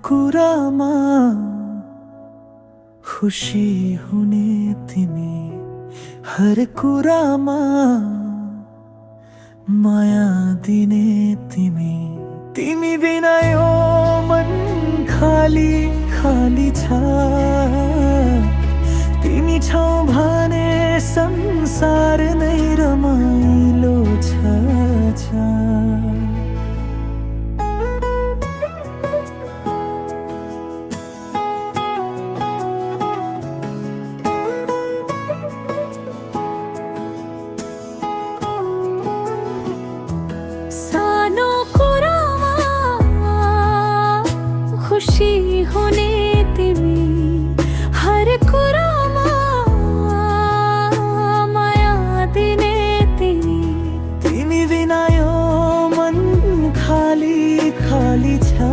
कुरामा खुसी हुने तिमी, हर कुरामा माया दिने तिमी। तिमी बिना यो मन खाली खाली छ, तिमी छौ भने संसार नै रमाइलो छ। सानो कुरामा खुसी हुने तिमी, हर कुरामा माया दिने तिमी। तिमी बिना यो मन खाली खाली छ,